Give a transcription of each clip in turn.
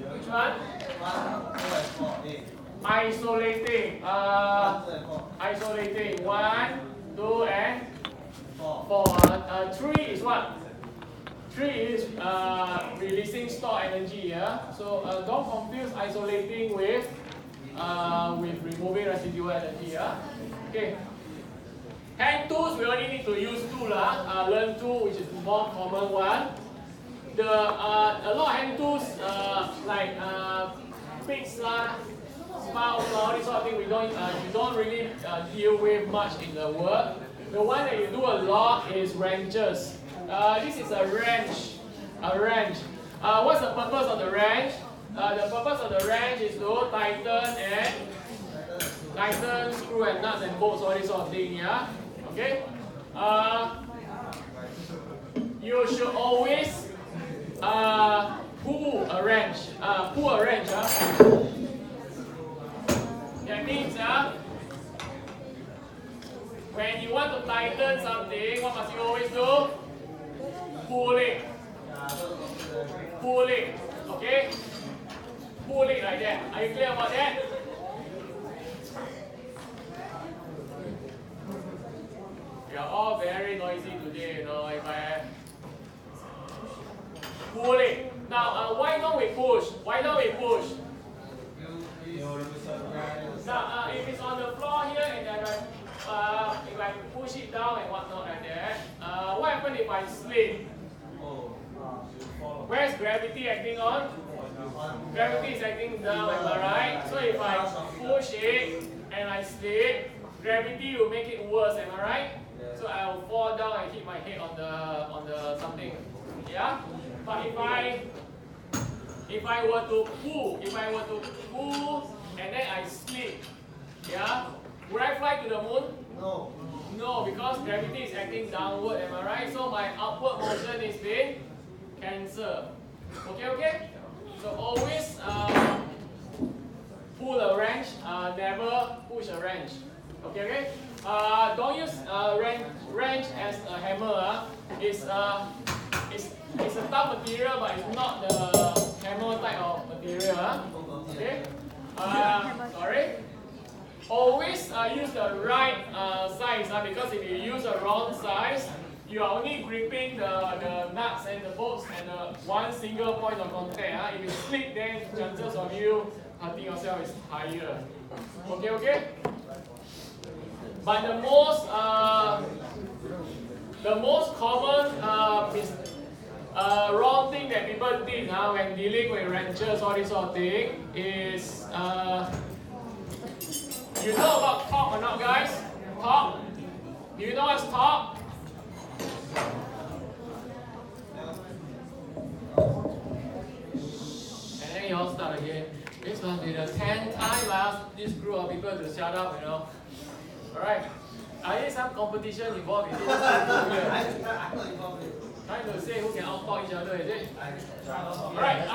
Which one? Isolating. Isolating. 1, 2, and 4. 3 is what? 3 is releasing stored energy. Yeah. So don't confuse isolating with removing residual energy. Yeah. Okay. Hand tools, we only need to use 2 learn 2, which is the more common one. A lot of hand tools like picks, spouts, all this sort of thing, we don't really deal with much in the work. The one that you do a lot is wrenches. This is a wrench. What's the purpose of the wrench? The purpose of the wrench is to tighten screw and nuts and bolts, all this sort of thing. Yeah. Okay. You should always pull a wrench. That means when you want to tighten something, what must you always do? Pull it. Okay? Pull it like that. Are you clear about that? We are all very noisy today, you know. If I pull it. Now, why don't we push? Now, if it's on the floor here and if I push it down and whatnot like that, what happens if I slip? Where's gravity acting on? Gravity is acting down, am I right? So if I push it and I slip, gravity will make it worse, am I right? So I will fall down and hit my head on the something. Yeah? But if I were to pull and then I slip, yeah? Would I fly to the moon? No. No, because gravity is acting downward, am I right? So my upward motion is being cancelled. Okay? So always pull a wrench, never push a wrench. Okay? Don't use wrench as a hammer. It's a tough material, but it's not the hammer type of material. Okay? Sorry. Always use the right size, because if you use the wrong size, you are only gripping the nuts and the bolts and one single point of contact. If you slip, then chances of you hurting yourself is higher. Okay? But the most common wrong thing that people did when dealing with wrenches, all this sort of thing, is you know about torque or not, guys? Torque? Do you know what's torque? And then you all start again. This must be the 10th time I asked this group of people to shut up, you know. Alright. Are there some competition involved in this? Trying to say who can out-talk each other, is it? Alright,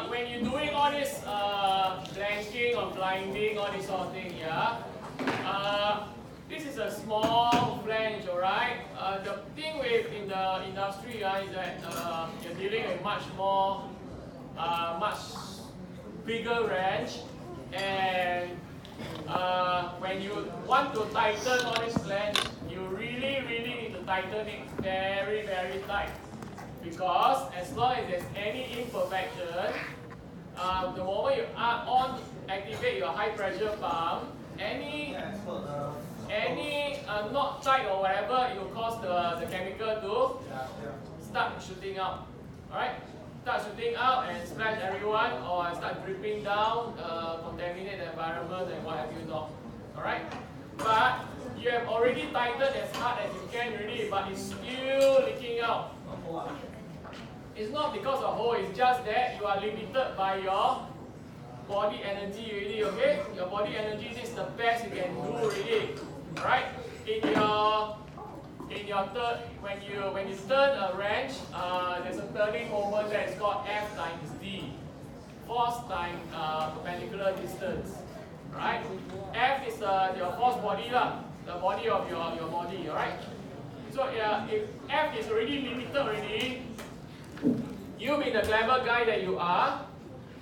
when you're doing all this blanking or blinding, all this sort of thing, yeah? This is a small flange, alright? The thing in the industry is that you're dealing with much bigger wrench, and when you want to tighten all this flange, you really need to tighten it very, very tight. Because as long as there's any imperfection, the moment you activate your high pressure pump, any not tight or whatever, it will cause the chemical to start shooting out. Alright? Start shooting out and splash everyone, or start dripping down, contaminate the environment and what have you not. Alright? But you have already tightened as hard as you can already, but it's still leaking out. It's not because of hole, it's just that you are limited by your body energy already, okay? Your body energy is the best you can do already. Right? When you turn a wrench, there's a turning moment that is called F times D. Force times perpendicular distance. Right? F is your force body, the body of your body, alright? So if F is already limited already, you being the clever guy that you are,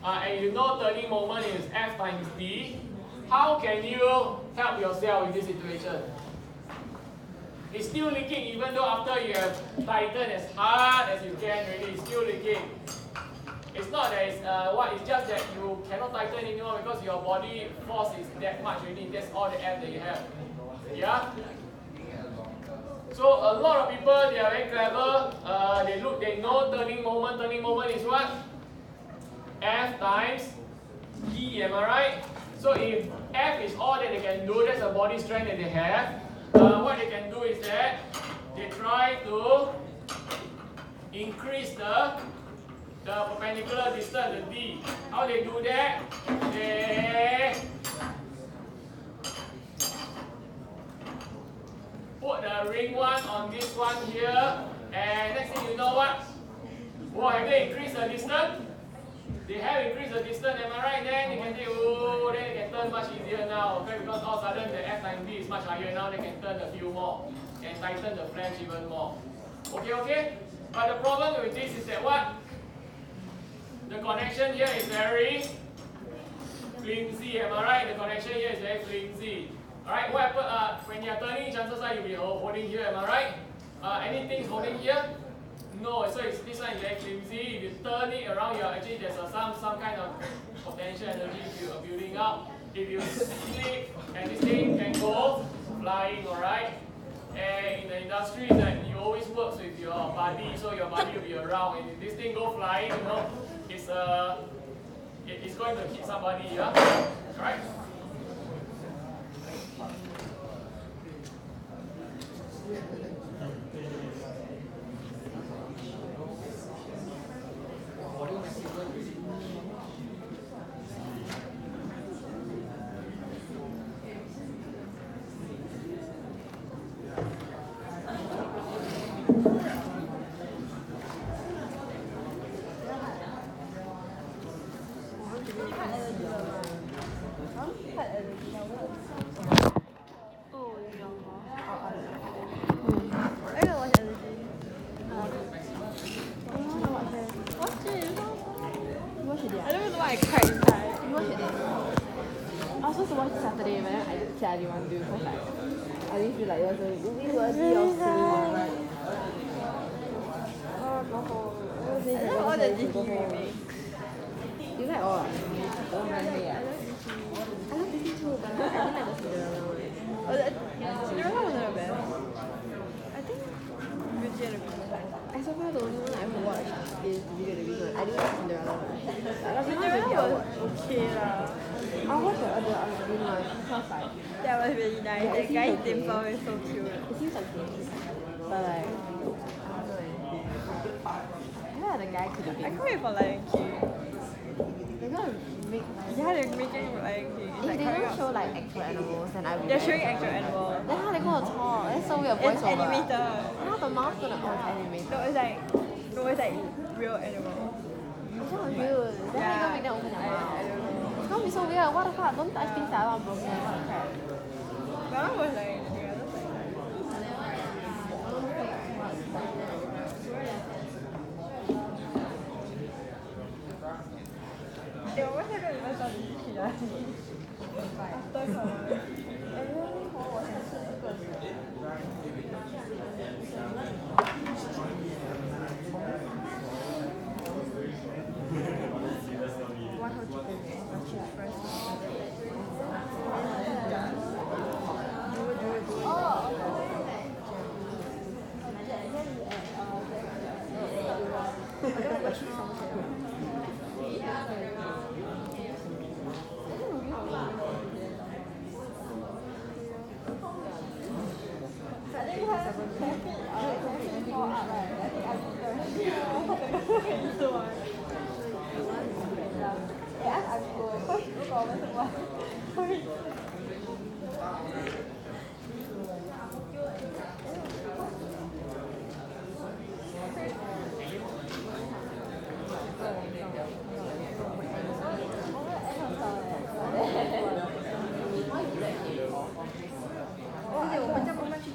and you know turning moment is F times D, how can you help yourself in this situation? It's still leaking even though after you have tightened as hard as you can already, it's still leaking. It's not that it's it's just that you cannot tighten anymore because your body force is that much already. That's all the F that you have. Yeah? So a lot of people, they are very clever. They know turning moment. Turning moment is what? F times D, am I right? So if F is all that they can do, that's the body strength that they have. What they can do is that they try to increase the perpendicular distance, the D. How they do that? They put the ring one on this one here, and next thing you know what? Oh, have they increased the distance? They have increased the distance, am I right? Then they can say, oh, then they can turn much easier now, okay? Because all of a sudden the F times D is much higher now, they can turn a few more and tighten the flange even more. Okay? But the problem with this is that what? The connection here is very flimsy, am I right? The connection here is very flimsy. Alright, what happens when you are turning, chances are you'll be holding here, am I right? Anything holding here? No, so this one is very flimsy. If you turn it around, actually there's some kind of potential energy you are building up. If you slip, and this thing can go flying, alright? And in the industry, that you always work with your body, so your body will be around. And if this thing go flying, you know, it's going to hit somebody, yeah? Right? I didn't want to do because like I didn't feel like it was a movie worthy of cinema. I love all the Disney remakes. You like all? Oh my god. I love Disney too, but I didn't like the Cinderella one. Cinderella was not bad. I think Beauty and the Beast. I so far the only one I ever watched is Beauty and the Beast. I didn't watch Cinderella one. Cinderella was okay lah. I watched the other one because like that was really nice. Yeah, the guy dimple is so cute. It seems like cute. But like, I don't know. I feel like the guy could have been. I can't wait for Lion King. They're gonna make they're making Lion King. It's like they don't show like actual animals and I they're showing actual animals. Then how they gonna talk? That's so weird. It's animated. How the mouth gonna go animated? No, it's like real animals. It's not real. Then how they gonna make them open their mouth? I don't know. It's gonna be so weird. What the fuck? Don't touch things that are not broken. What the crap? That one was like, yeah, that's like. Yeah, what's that going to mess up with you? After Corona. Everyone was one whole chicken first.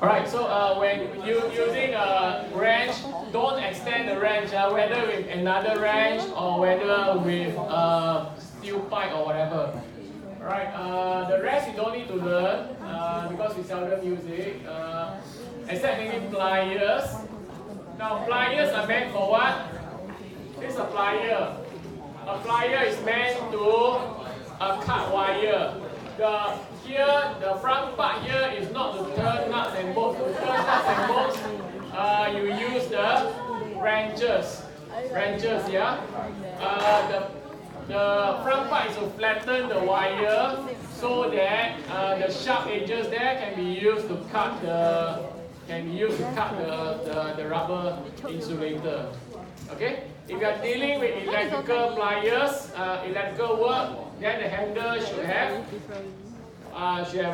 Alright, so when you using a wrench, don't extend the wrench, whether with another wrench or whether with a steel pipe or whatever. Alright, the rest you don't need to learn because we seldom use it, except maybe pliers. Now pliers are meant for what? This is a plier. A plier is meant to cut wire. Here, the front part here is not to turn nuts and bolts. To turn nuts and bolts, you use the wrenches. Wrenches, yeah? The front part is to flatten the wire so that the sharp edges there can be used to cut the rubber insulator. Okay? If you are dealing with electrical pliers, electrical work, then the handle should have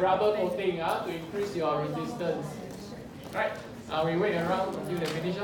rubber coating to increase your resistance. Right? We wait around until they finish.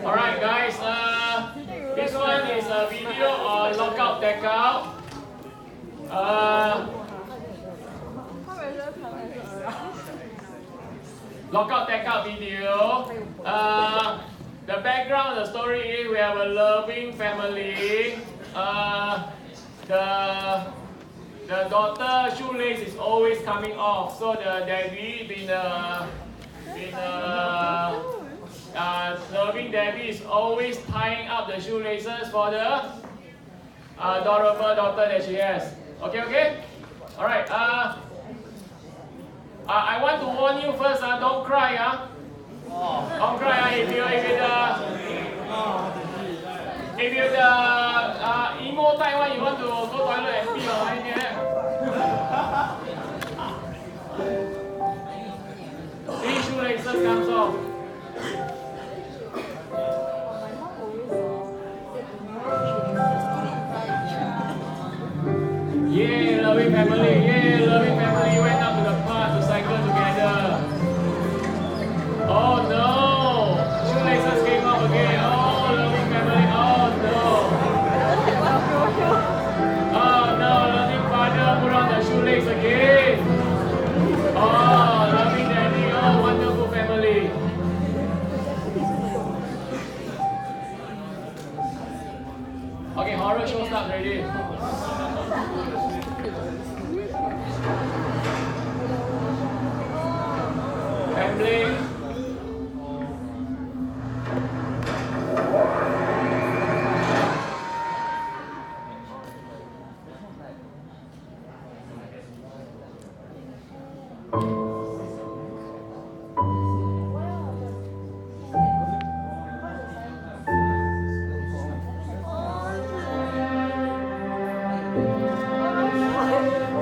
Alright guys, this one is a video on lockout takeout. Lockout takeout video. The background of the story is we have a loving family. The daughter shoelace is always coming off, so the daddy loving daddy is always tying up the shoelaces for the adorable daughter that she has. Okay? Alright, I want to warn you first, don't cry, Don't cry, if you're the emo type one, you want to go toilet and pee or anything. These shoelaces comes off. Yeah, loving family. Went up to the park to cycle together. Oh no! Shoelaces came off again. Oh, loving family. Oh no! Oh no! Loving father put on the shoelace again. Oh, loving daddy. Oh, wonderful family. Okay, horror show starts already. Family.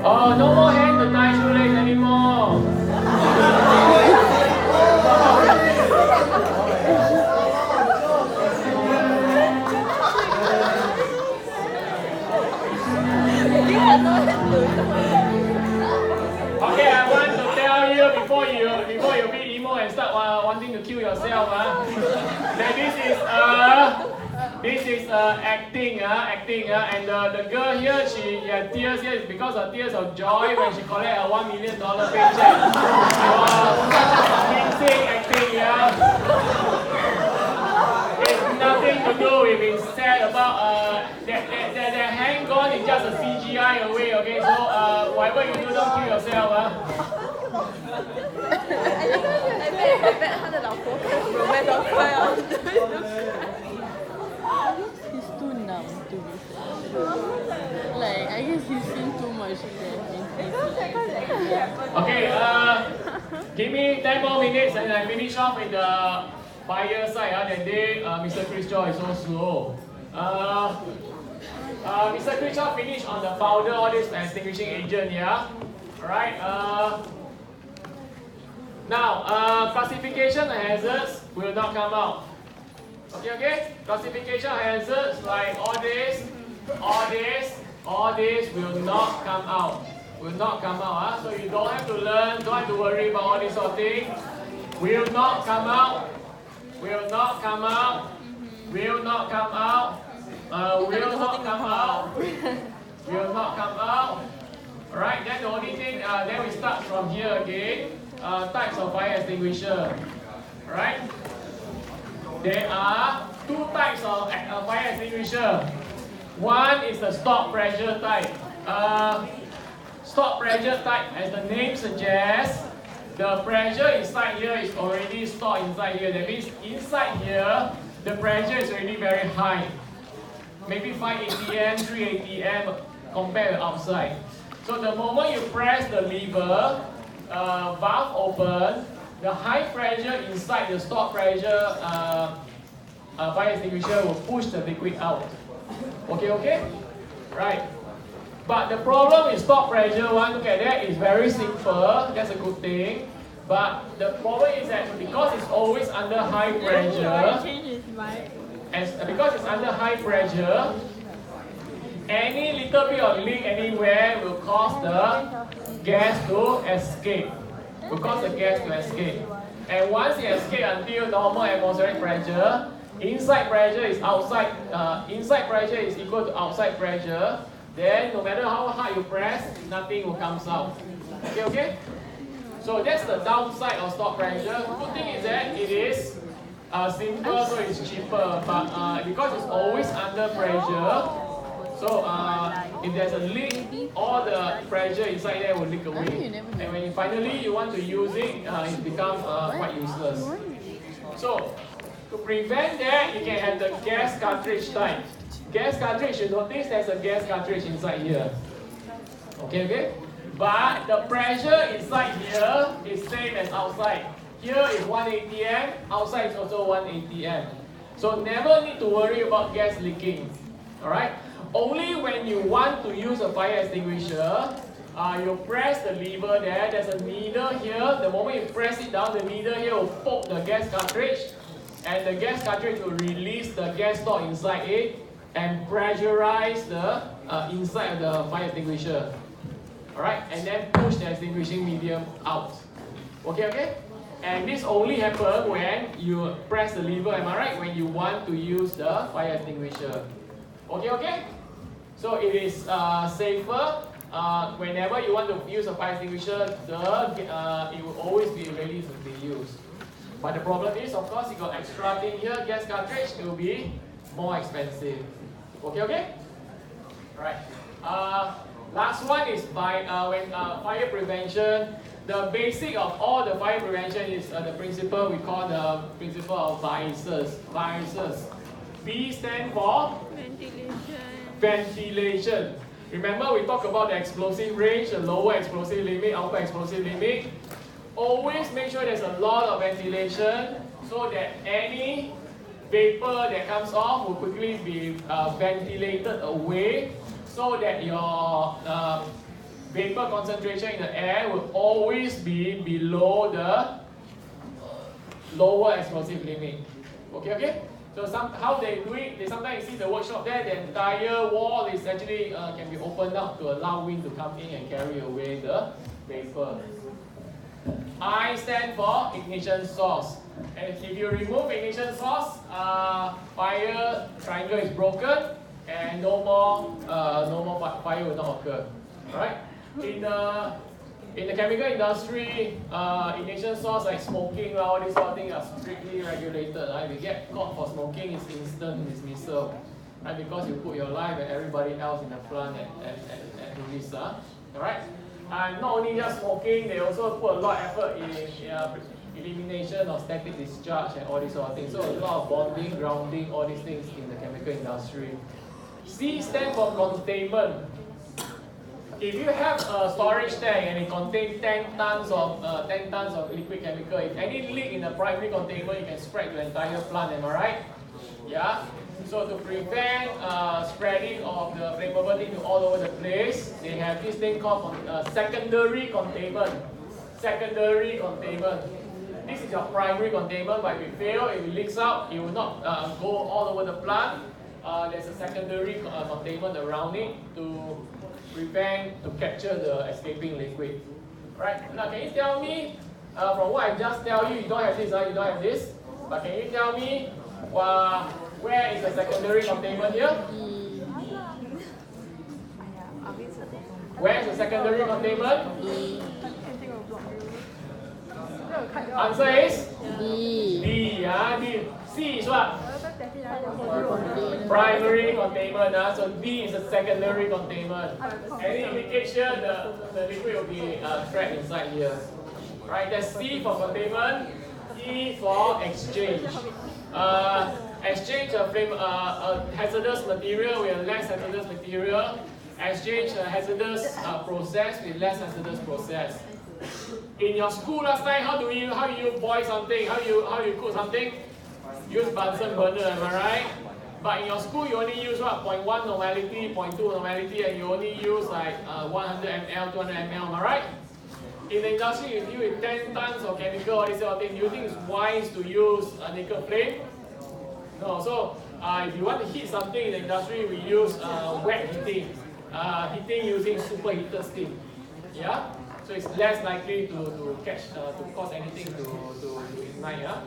Oh, no more hand to tie shoelace anymore. Okay, I want to tell you before you be emo and start wanting to kill yourself, that this is acting, and the girl here, she had tears here because of tears of joy when she collect a $1 million paycheck. Convincing acting, It's nothing to do with being sad about that hang gun is just a CGI away, okay? So whatever you do, don't kill yourself, I bet 他的老婆看 romance 都快要。He's too numb to be sad. Like, I guess he's seen too much Okay, give me 10 more minutes and I finish off with the fire side. That day, Mr. Chris Shaw is so slow. Mr. Chris Shaw finished on the powder, all this extinguishing agent, yeah? Alright, now, classification hazards will not come out. Okay? Classification hazards like all this will not come out. Will not come out. So you don't have to learn, don't have to worry about all this sort of thing. Will not come out. Will not come out. Will not come out. Will not come out. Will not come out. Alright, then the only thing, then we start from here again. Types of fire extinguisher. Alright? There are two types of fire extinguisher. One is the stop pressure type. Stop pressure type, as the name suggests, the pressure inside here is already stored inside here. That means inside here, the pressure is already very high. Maybe 5 atm, 3 atm compared to outside. So the moment you press the lever, valve open, the high pressure inside the stop pressure fire extinguisher will push the liquid out. Okay? Right. But the problem with stop pressure one, look at that, is very simple. That's a good thing. But the problem is that because it's always under high pressure, because it's under high pressure, any little bit of leak anywhere will cause the gas to escape. Will cause the gas to escape. And once it escapes until normal atmospheric pressure, inside pressure is outside. Inside pressure is equal to outside pressure. Then no matter how hard you press, nothing will come out. Okay? So that's the downside of stop pressure. The good thing is that it is simple, so it's cheaper. But because it's always under pressure, so if there's a leak, all the pressure inside there will leak away. And when you finally want to use it, it becomes quite useless. So to prevent that, you can have the gas cartridge type. Gas cartridge, you notice there's a gas cartridge inside here. Okay? But the pressure inside here is same as outside. Here is 1 atm, outside is also 1 atm. So never need to worry about gas leaking. Alright? Only when you want to use a fire extinguisher, you press the lever there, there's a needle here. The moment you press it down, the needle here will poke the gas cartridge, and the gas cartridge will release the gas stored inside it and pressurize the inside of the fire extinguisher. Alright, and then push the extinguishing medium out. Okay? And this only happens when you press the lever, am I right? When you want to use the fire extinguisher. Okay? So it is safer. Whenever you want to use a fire extinguisher, it will always be ready to be used. But the problem is, of course, you got extra thing here, gas cartridge, it will be more expensive. Okay? Right. Last one is by when fire prevention. The basic of all the fire prevention is the principle we call the principle of VICES. V stand for ventilation. Remember we talked about the explosive range, the lower explosive limit, upper explosive limit. Always make sure there's a lot of ventilation so that any vapor that comes off will quickly be ventilated away, so that your vapor concentration in the air will always be below the lower explosive limit. Okay? So how they do it, they sometimes see the workshop there, the entire wall is actually can be opened up to allow wind to come in and carry away the vapor. I stand for ignition source. And if you remove ignition source, fire triangle is broken and no more fire will not occur. Right? In the chemical industry, ignition source like smoking, all these sort of things are strictly regulated. Right? If you get caught for smoking, it's instant dismissal. Right? Because you put your life and everybody else in the plant at risk. Alright? And not only just smoking, they also put a lot of effort in elimination of static discharge and all these sort of things. So a lot of bonding, grounding, all these things in the chemical industry. C stands for containment. If you have a storage tank and it contains 10 tons of liquid chemical, if any leak in the primary containment, you can spread the entire plant, am I right? Yeah? So to prevent spreading of the flammable thing all over the place, they have this thing called secondary containment. Secondary containment. This is your primary containment, but if it fails, if it leaks out, it will not go all over the plant. There's a secondary containment around it to capture the escaping liquid. Right? Now, can you tell me, from what I just tell you, you don't have this, you don't have this, but can you tell me where is the secondary containment here? Where is the secondary containment? Answer is D. D. C is what? Primary containment. So D is the secondary containment. Any indication the liquid will be trapped inside here. Right? That's C for containment. E for exchange. Exchange hazardous material with less hazardous material. Exchange hazardous process with less hazardous process. In your school last time, how do you boil something? How you cook something? Use Bunsen burner, am I right? But in your school, you only use what? 0.1 normality, 0.2 normality, and you only use like 100 ml, 200 ml, am I right? In the industry, you deal with 10 tons of chemical, all these sort of things. Do you think it's wise to use a naked flame? No. So if you want to heat something in the industry, we use wet heating. Heating using superheated steam. Yeah? So it's less likely to cause anything to ignite. Yeah?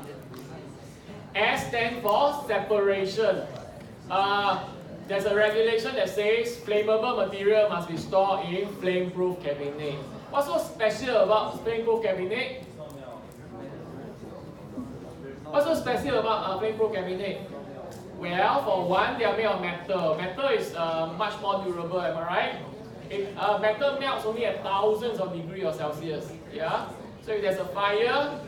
S stands for separation. There's a regulation that says flammable material must be stored in flame-proof cabinet. What's so special about flame-proof cabinet? What's so special about flame-proof cabinet? Well, for one, they are made of metal. Metal is much more durable, am I right? Metal melts only at thousands of degrees of Celsius. Yeah. So if there's a fire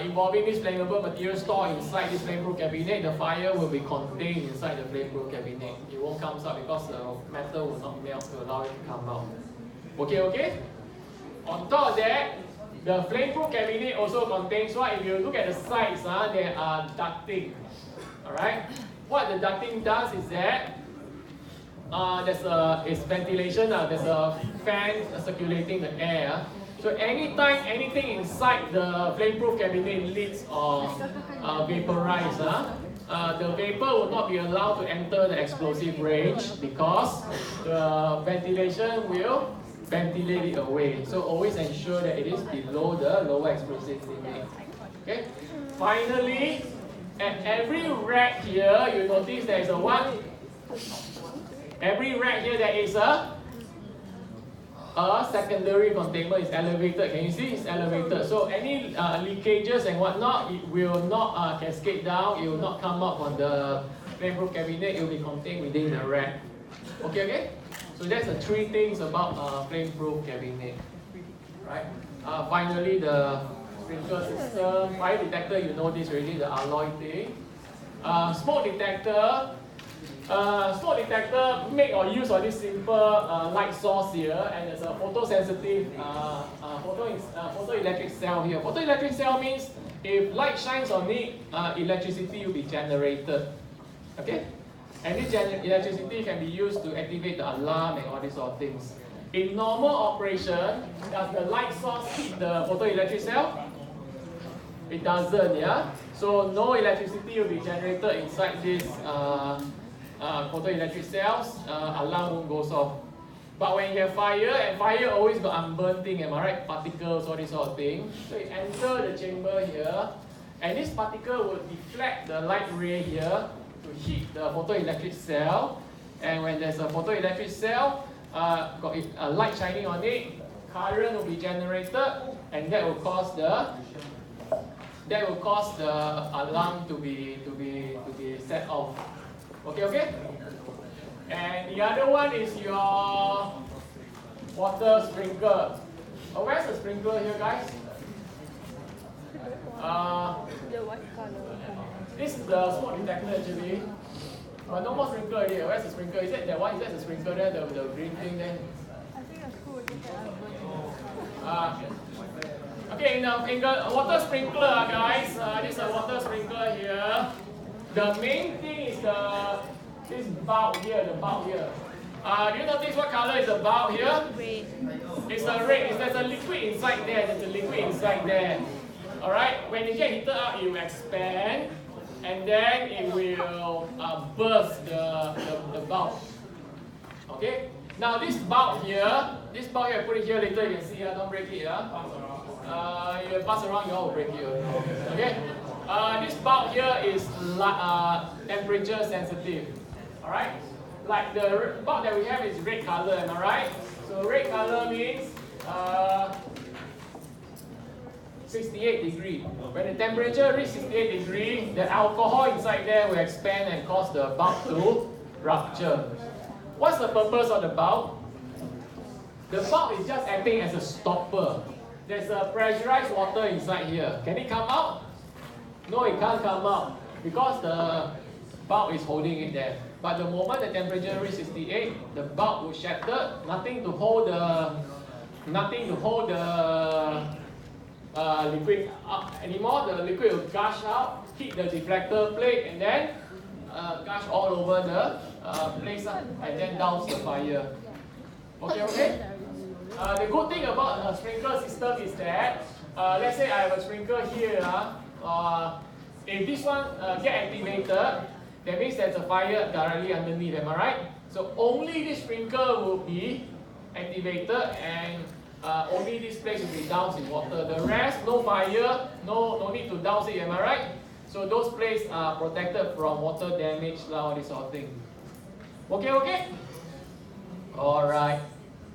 involving this flammable material stored inside this flame-proof cabinet, the fire will be contained inside the flame-proof cabinet. It won't come out because the metal will not melt to allow it to come out. Okay? On top of that, the flame-proof cabinet also contains what? If you look at the sides, there are ducting. Alright? What the ducting does is that it's ventilation, there's a fan circulating the air. So anytime anything inside the flame-proof cabinet leaks or vaporize, the vapor will not be allowed to enter the explosive range because the ventilation will ventilate it away. So always ensure that it is below the lower explosive limit. Okay. Finally, at every rack here, you notice there is a what? Every rack here there is a secondary containment is elevated. Can you see? It's elevated. So any leakages and whatnot, it will not cascade down. It will not come up on the flame-proof cabinet. It will be contained within the rack. Okay? So that's the three things about flame-proof cabinet. Right? Finally, the sprinkler system. Fire detector, you know this already, the alloy thing. Smoke detector. Smoke detector make or use of this simple light source here, and there's a photosensitive photoelectric cell here. Photoelectric cell means if light shines on it, electricity will be generated. Okay? And this electricity can be used to activate the alarm and all these sort of things. In normal operation, does the light source hit the photoelectric cell? It doesn't, yeah? So no electricity will be generated inside this photoelectric cells, alarm won't go off. But when you have fire, and fire always got unburned thing, am I right? Particles, all this sort of thing. So it enter the chamber here, and this particle will deflect the light ray here to hit the photoelectric cell. And when there's a photoelectric cell, got a light shining on it, current will be generated, and that will cause the alarm to be set off. Okay. And the other one is your water sprinkler. Where's the sprinkler here, guys? The white color. This is the smoke detector actually. No more sprinkler already. Where's the sprinkler? Is that one? Is that the sprinkler there? The green thing there? I think that's cool. Okay, in the water sprinkler, guys, this is a water sprinkler here. The main thing is this bulb here, the bulb here. Do you notice what color is the bulb here? Red. It's a red. There's a liquid inside there. There's a liquid inside there. Alright, when it gets heated up, it will expand, and then it will burst the bulb. Okay? Now this bulb here, I put it here later, you can see, don't break it. You pass around, you all will break it. Okay? This bulb here is temperature sensitive. Alright? Like the bulb that we have is red color, am I right? So red color means 68 degrees. When the temperature reaches 68 degrees, the alcohol inside there will expand and cause the bulb to rupture. What's the purpose of the bulb? The bulb is just acting as a stopper. There's a pressurized water inside here. Can it come out? No, it can't come out because the bulb is holding it there. But the moment the temperature reaches 68, the bulb will shatter. Nothing to hold the liquid up anymore. The liquid will gush out, hit the deflector plate, and then gush all over the place and then douse the fire. Okay? The good thing about a sprinkler system is that, let's say I have a sprinkler here. If this one get activated, that means there's a fire directly underneath, am I right? So only this sprinkler will be activated, and only this place will be doused in water. The rest, no fire, no need to douse it, am I right? So those places are protected from water damage, all this sort of thing. Okay? Alright,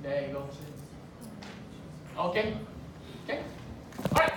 there you go. Okay? Alright.